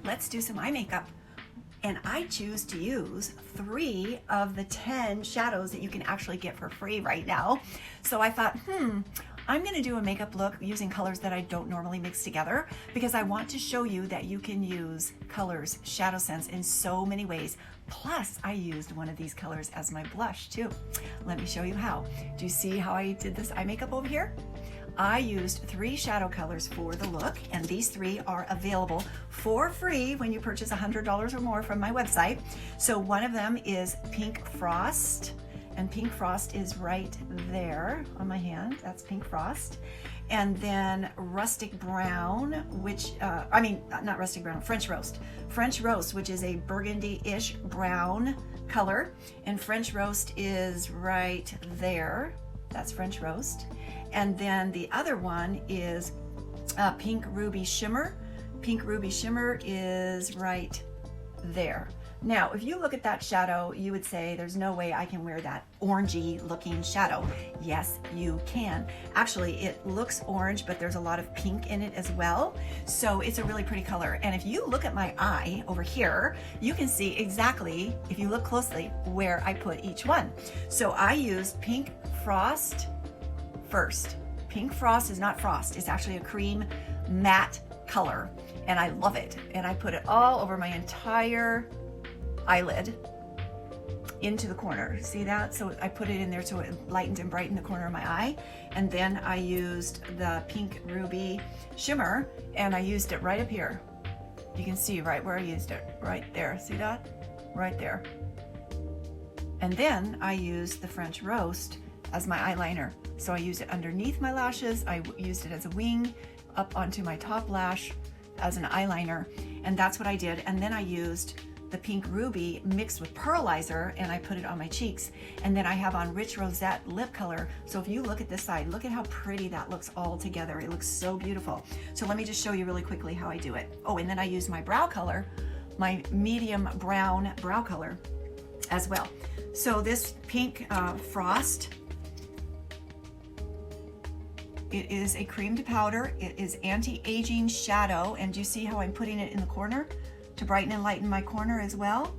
let's do some eye makeup. And I choose to use 3 of the 10 shadows that you can actually get for free right now. So I thought, I'm gonna do a makeup look using colors that I don't normally mix together, because I want to show you that you can use colors, ShadowSense, in so many ways. Plus, I used one of these colors as my blush too. Let me show you how. Do you see how I did this eye makeup over here? I used 3 shadow colors for the look, and these 3 are available for free when you purchase $100 or more from my website. So one of them is Pink Frost, and Pink Frost is right there on my hand. That's Pink Frost. And then Rustic Brown, which, not Rustic Brown, French Roast. French Roast, which is a burgundy-ish brown color. And French Roast is right there. That's French Roast. And then the other one is Pink Ruby Shimmer. Pink Ruby Shimmer is right there. Now, if you look at that shadow, you would say, there's no way I can wear that orangey looking shadow. Yes, you can. Actually, it looks orange, but there's a lot of pink in it as well. So it's a really pretty color. And if you look at my eye over here, you can see exactly, if you look closely, where I put each one. So I used Pink Frost first. Pink Frost is not frost, it's actually a cream matte color, and I love it. And I put it all over my entire eyelid into the corner. See that? So I put it in there so it lightened and brightened the corner of my eye. And then I used the Pink Ruby Shimmer, and I used it right up here. You can see right where I used it, right there. See that? Right there. And then I used the French Roast as my eyeliner. So I used it underneath my lashes. I used it as a wing up onto my top lash as an eyeliner. And that's what I did. And then I used the Pink Ruby mixed with pearlizer, and I put it on my cheeks. And then I have on Rich Rosette lip color. So if you look at this side, look at how pretty that looks all together. It looks so beautiful. So let me just show you really quickly how I do it. Oh, and then I use my brow color, my medium brown brow color as well. So this Pink Frost, it is a cream to powder. It is anti-aging shadow. And do you see how I'm putting it in the corner to brighten and lighten my corner as well?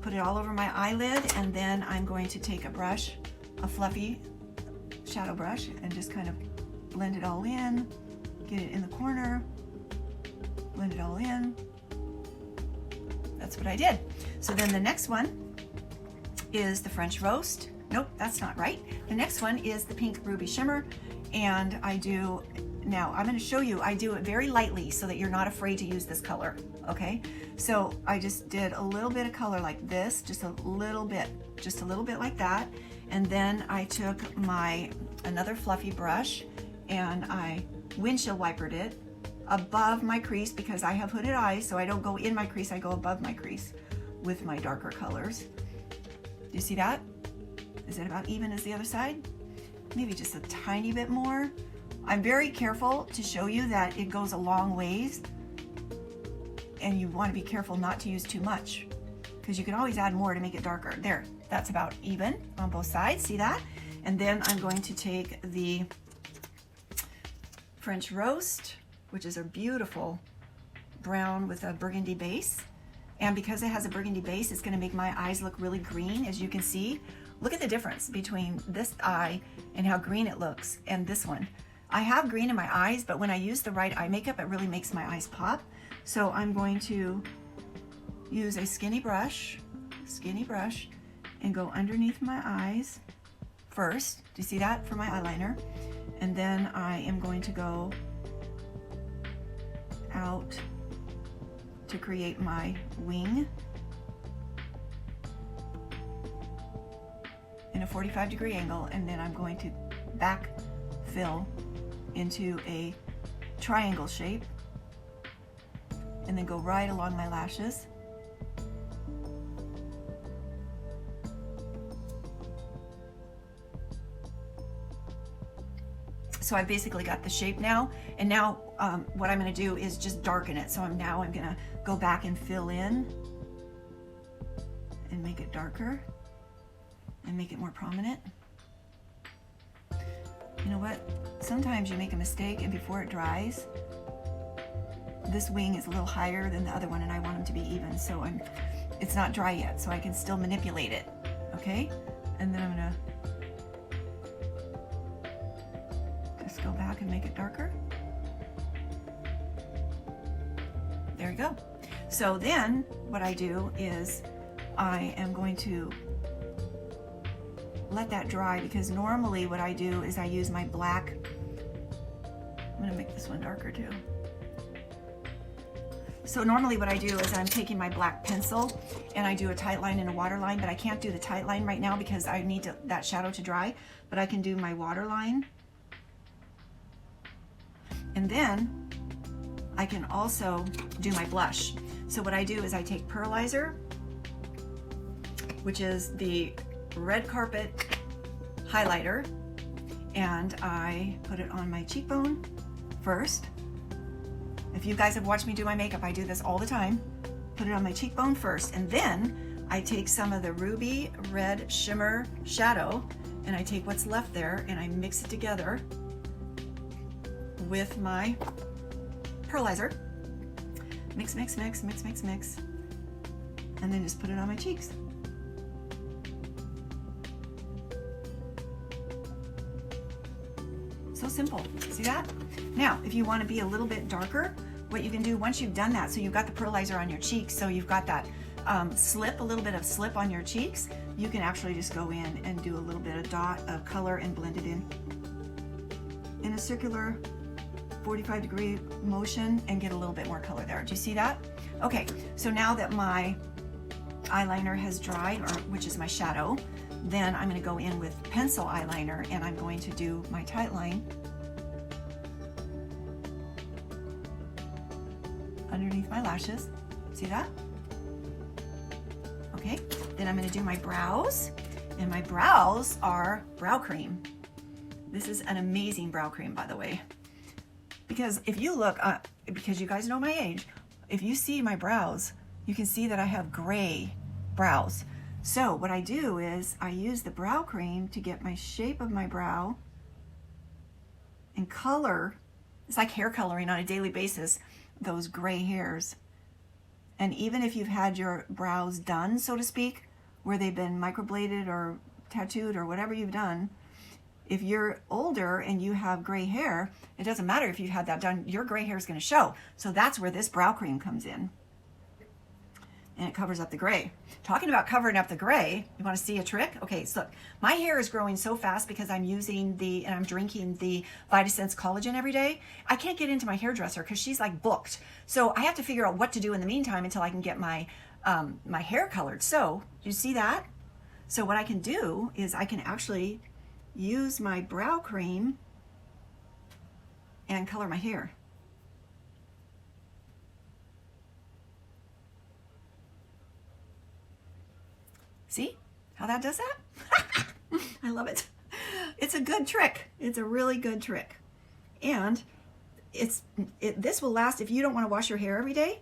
Put it all over my eyelid, and then I'm going to take a brush, a fluffy shadow brush, and just kind of blend it all in, get it in the corner, blend it all in. That's what I did. So then the next one is the French Roast. Nope, that's not right. The next one is the Pink Ruby Shimmer. And I do, now I'm going to show you, I do it very lightly so that you're not afraid to use this color, okay? So I just did a little bit of color like this, just a little bit like that. And then I took another fluffy brush, and I windshield wipered it above my crease, because I have hooded eyes, so I don't go in my crease, I go above my crease with my darker colors. Do you see that? Is it about even as the other side? Maybe just a tiny bit more. I'm very careful to show you that it goes a long ways, and you want to be careful not to use too much, because you can always add more to make it darker. There, that's about even on both sides. See that? And then I'm going to take the French Roast, which is a beautiful brown with a burgundy base. And because it has a burgundy base, it's going to make my eyes look really green, as you can see. Look at the difference between this eye and how green it looks and this one. I have green in my eyes, but when I use the right eye makeup, it really makes my eyes pop. So I'm going to use a skinny brush, and go underneath my eyes first. Do you see that, for my eyeliner? And then I am going to go out to create my wing in a 45-degree angle, and then I'm going to back fill into a triangle shape, and then go right along my lashes. So I basically got the shape now, and now what I'm going to do is just darken it. So I'm going to go back and fill in and make it darker and make it more prominent. You know what? Sometimes you make a mistake, and before it dries, this wing is a little higher than the other one, and I want them to be even, so it's not dry yet, so I can still manipulate it, okay? And then I'm gonna just go back and make it darker. There you go. So then what I do is I am going to let that dry, because normally what I do is I use my black. I'm gonna make this one darker too. So normally what I do is I'm taking my black pencil and I do a tight line and a water line, but I can't do the tight line right now because I need that shadow to dry, but I can do my water line. And then I can also do my blush. So what I do is I take Pearlizer, which is the red carpet highlighter, and I put it on my cheekbone first. If you guys have watched me do my makeup, I do this all the time. Put it on my cheekbone first, and then I take some of the Ruby Red Shimmer Shadow, and I take what's left there and I mix it together with my Pearlizer. Mix, mix, mix, mix, mix, mix, and then just put it on my cheeks. So simple. See that? Now, if you want to be a little bit darker, what you can do once you've done that, so you've got the Pearlizer on your cheeks, so you've got that slip, a little bit of slip on your cheeks, you can actually just go in and do a little bit of dot of color and blend it in a circular 45-degree motion and get a little bit more color there. Do you see that? Okay, so now that my eyeliner has dried, or which is my shadow, then I'm going to go in with pencil eyeliner and I'm going to do my tight line underneath my lashes. See that? Okay, then I'm going to do my brows, and my brows are brow cream. This is an amazing brow cream, by the way, because if you look, because you guys know my age, if you see my brows, you can see that I have gray brows. So what I do is I use the brow cream to get my shape of my brow and color. It's like hair coloring on a daily basis, those gray hairs. And even if you've had your brows done, so to speak, where they've been microbladed or tattooed or whatever you've done, if you're older and you have gray hair, it doesn't matter if you've had that done, your gray hair is going to show. So that's where this brow cream comes in. And it covers up the gray. Talking about covering up the gray, you want to see a trick? Okay, so look, my hair is growing so fast because I'm using and I'm drinking the ShadowSense Collagen every day. I can't get into my hairdresser because she's like booked. So I have to figure out what to do in the meantime until I can get my my hair colored. So, do you see that? So what I can do is I can actually use my brow cream and color my hair. See how that does that? I love it. It's a good trick. It's a really good trick. And this will last. If you don't want to wash your hair every day,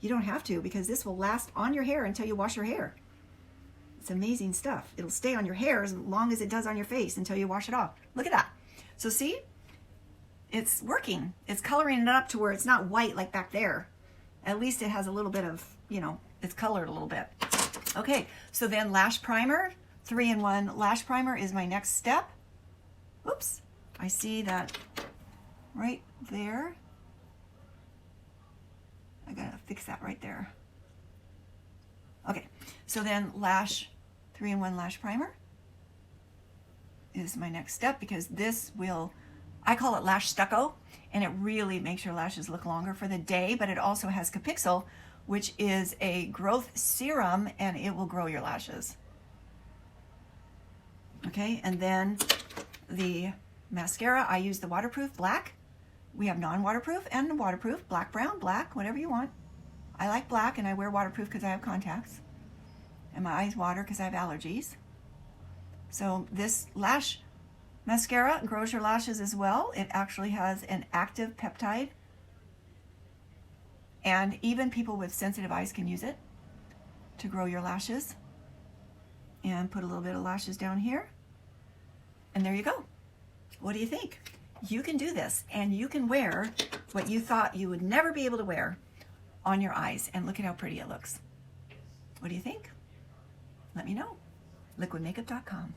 you don't have to, because this will last on your hair until you wash your hair. It's amazing stuff. It'll stay on your hair as long as it does on your face until you wash it off. Look at that. So see, it's working. It's coloring it up to where it's not white like back there. At least it has a little bit of, it's colored a little bit. Okay, so then lash primer, 3-in-1 lash primer is my next step. Oops, I see that right there. I gotta fix that right there. Okay, so then 3-in-1 lash primer is my next step, because this will, I call it lash stucco, and it really makes your lashes look longer for the day, but it also has Capixyl, which is a growth serum, and it will grow your lashes. Okay, and then the mascara, I use the waterproof black. We have non-waterproof and waterproof, black, brown, black, whatever you want. I like black, and I wear waterproof because I have contacts. And my eyes water because I have allergies. So this lash mascara grows your lashes as well. It actually has an active peptide. And even people with sensitive eyes can use it to grow your lashes. And put a little bit of lashes down here. And there you go. What do you think? you can do this and you can wear what you thought you would never be able to wear on your eyes, and look at how pretty it looks. What do you think? Let me know. liquidmakeup.com.